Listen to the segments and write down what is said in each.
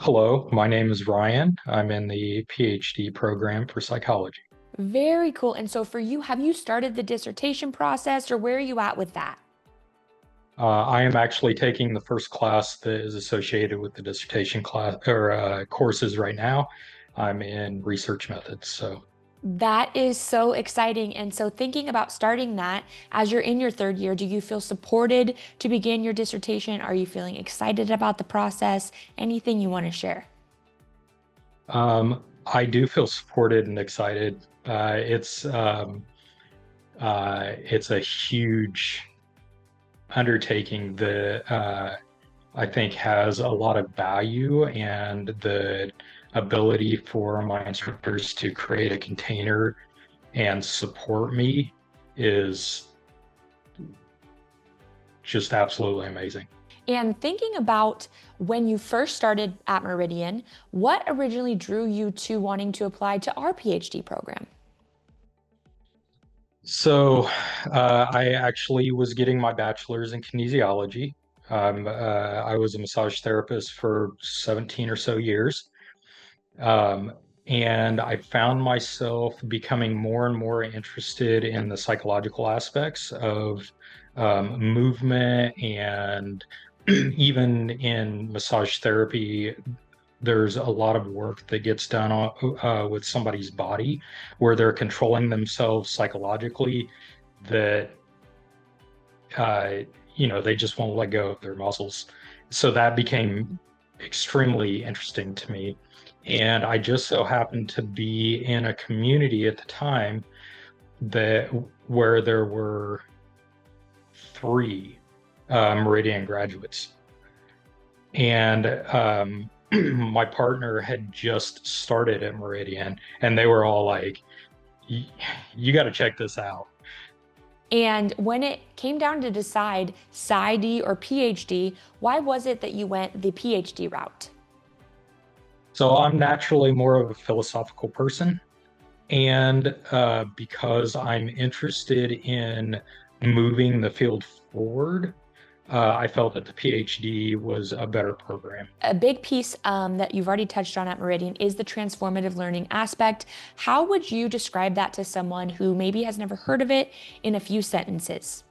Hello, my name is Ryan. I'm in the PhD program for psychology. Very cool. And so for you, have you started the dissertation process or where are you at with that? I am actually taking the first class that is associated with the dissertation class or courses right now. I'm in research methods. So, That is so exciting. And so thinking about starting that as you're in your third year, do you feel supported to begin your dissertation? Are you feeling excited about the process? Anything you want to share? I do feel supported and excited. It's a huge undertaking that I think has a lot of value, and the ability for my instructors to create a container and support me is just absolutely amazing. And thinking about when you first started at Meridian, what originally drew you to wanting to apply to our PhD program? So, I actually was getting my bachelor's in kinesiology. I was a massage therapist for 17 or so years. Um, and I found myself becoming more and more interested in the psychological aspects of movement, and even in massage therapy, there's a lot of work that gets done with somebody's body where they're controlling themselves psychologically that uh, they just won't let go of their muscles. So that became extremely interesting to me. And I just so happened to be in a community at the time that where there were three Meridian graduates. And my partner had just started at Meridian, and they were all like, you got to check this out. And when it came down to decide PsyD or PhD, why was it that you went the PhD route? So I'm naturally more of a philosophical person. And because I'm interested in moving the field forward, I felt that the PhD was a better program. A big piece that you've already touched on at Meridian is the transformative learning aspect. How would you describe that to someone who maybe has never heard of it in a few sentences?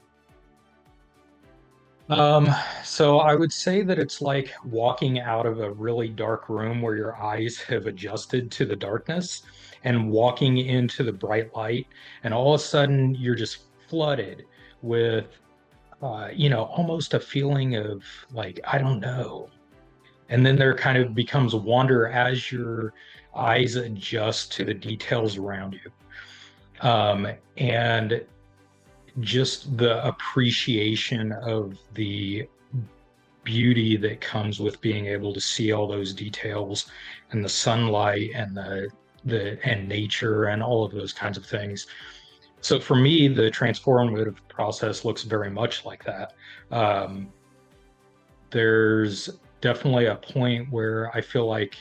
Um, so I would say that it's like walking out of a really dark room where your eyes have adjusted to the darkness and walking into the bright light, and all of a sudden you're just flooded with almost a feeling of like, I don't know. And then there kind of becomes wonder as your eyes adjust to the details around you. And just the appreciation of the beauty that comes with being able to see all those details and the sunlight and and nature and all of those kinds of things. So for me, the transformative process looks very much like that. Um, there's definitely a point where I feel like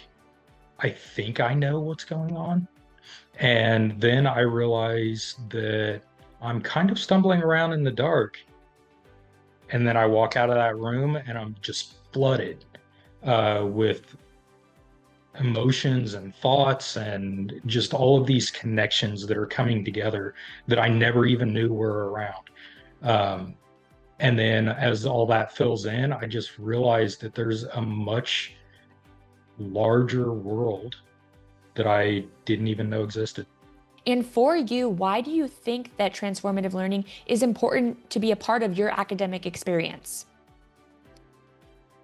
I think I know what's going on. And then I realize that I'm kind of stumbling around in the dark. And then I walk out of that room and I'm just flooded with emotions and thoughts and just all of these connections that are coming together that I never even knew were around. Um, and then as all that fills in, I just realized that there's a much larger world that I didn't even know existed. And for you, why do you think that transformative learning is important to be a part of your academic experience?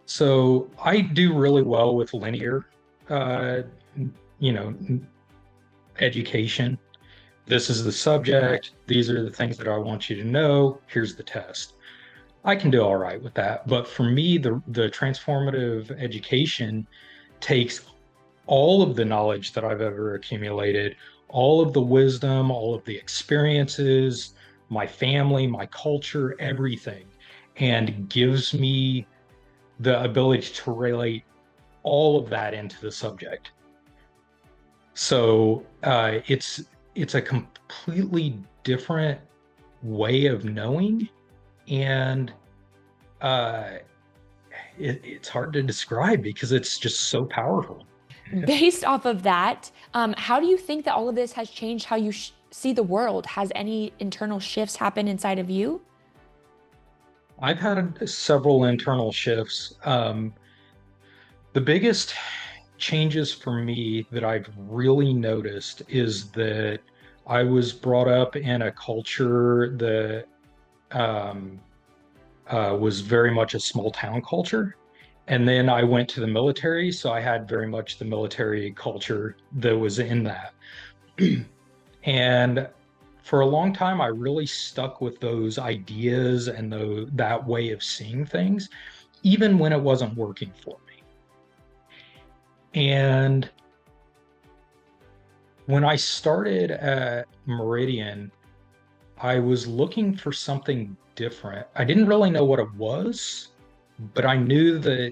So I do really well with linear, uh, you know, education. This is the subject. These are the things that I want you to know. Here's the test. I can do all right with that. But for me, the transformative education takes all of the knowledge that I've ever accumulated, all of the wisdom, all of the experiences, my family, my culture, everything, and gives me the ability to relate all of that into the subject. So it's a completely different way of knowing, and uh, it's hard to describe because it's just so powerful. Based off of that, how do you think that all of this has changed how you see the world? Has any internal shifts happened inside of you? I've had several internal shifts. The biggest changes for me that I've really noticed is that I was brought up in a culture that um, was very much a small town culture. And then I went to the military, so I had very much the military culture that was in that. And for a long time, I really stuck with those ideas and that way of seeing things, even when it wasn't working for me. And when I started at Meridian, I was looking for something different. I didn't really know what it was, but I knew that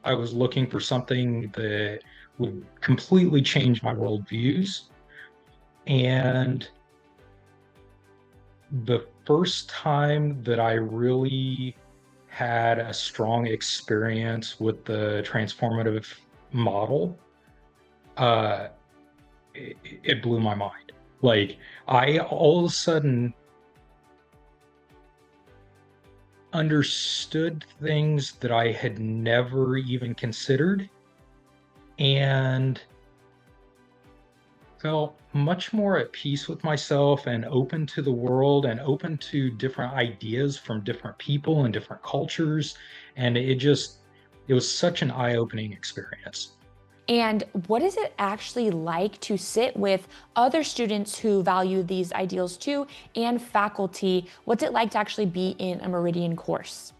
I was looking for something that would completely change my worldviews. And the first time that I really had a strong experience with the transformative model, uh, it blew my mind. Like, I all of a sudden understood things that I had never even considered and felt much more at peace with myself and open to the world and open to different ideas from different people and different cultures. And it was such an eye-opening experience. And what is it actually like to sit with other students who value these ideals too and faculty? What's it like to actually be in a Meridian course?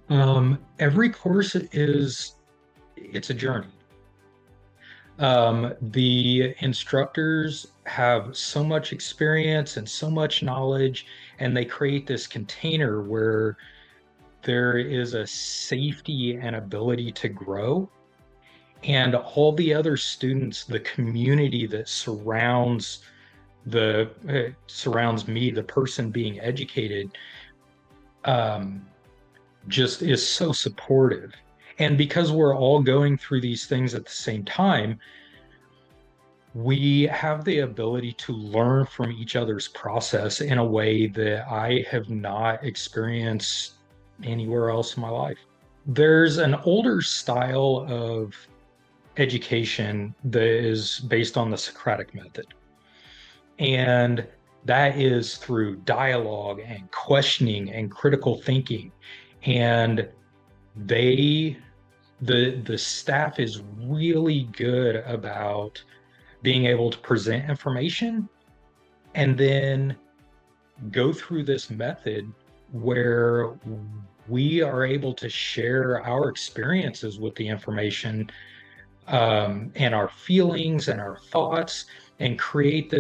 Every course it's a journey. The instructors have so much experience and so much knowledge, and they create this container where there is a safety and ability to grow. And all the other students, the community that surrounds me, the person being educated, um, just is so supportive. And because we're all going through these things at the same time, we have the ability to learn from each other's process in a way that I have not experienced anywhere else in my life. There's an older style of education that is based on the Socratic method. And that is through dialogue and questioning and critical thinking. And they, the staff is really good about being able to present information and then go through this method where we are able to share our experiences with the information, and our feelings and our thoughts, and create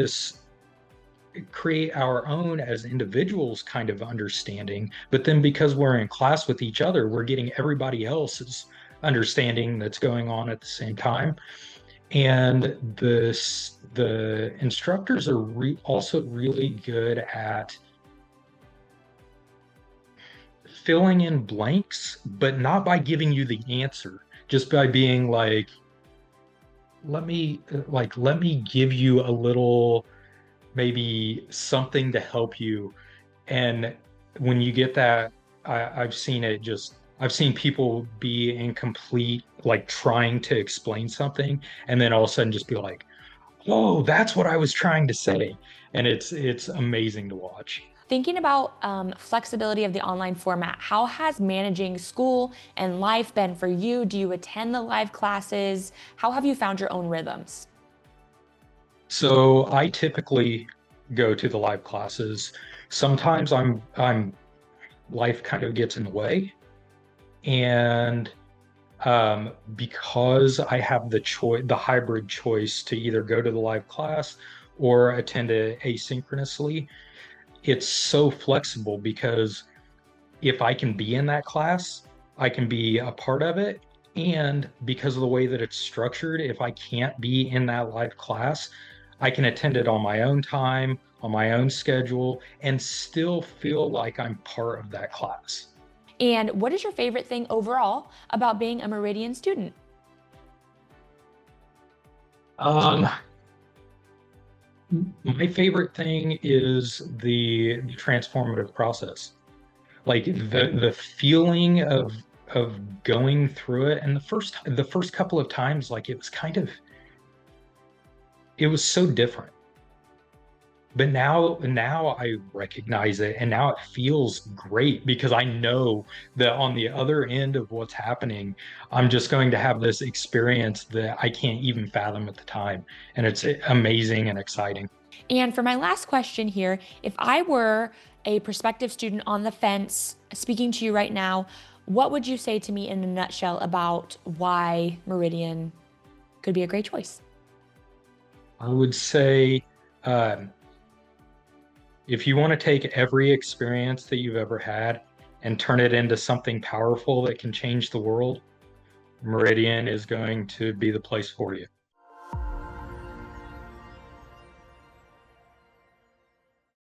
our own as individuals kind of understanding. But then because we're in class with each other, we're getting everybody else's understanding that's going on at the same time. And the instructors are also really good at filling in blanks, but not by giving you the answer, just by being like, let me give you a little, maybe something to help you. And when you get that, I've seen people be incomplete, like trying to explain something, and then all of a sudden just be like, oh, that's what I was trying to say. And it's amazing to watch. Thinking about flexibility of the online format, how has managing school and life been for you? Do you attend the live classes? How have you found your own rhythms? So I typically go to the live classes. Sometimes I'm life kind of gets in the way. And because I have the hybrid choice to either go to the live class or attend it asynchronously, it's so flexible because if I can be in that class, I can be a part of it. And because of the way that it's structured, if I can't be in that live class, I can attend it on my own time, on my own schedule, and still feel like I'm part of that class. And what is your favorite thing overall about being a Meridian student? Um, my favorite thing is the transformative process. Like the feeling of going through it. And the first couple of times, like it was so different. But now I recognize it, and now it feels great because I know that on the other end of what's happening, I'm just going to have this experience that I can't even fathom at the time. And it's amazing and exciting. And for my last question here, if I were a prospective student on the fence speaking to you right now, what would you say to me in a nutshell about why Meridian could be a great choice? I would say, um, if you want to take every experience that you've ever had and turn it into something powerful that can change the world, Meridian is going to be the place for you.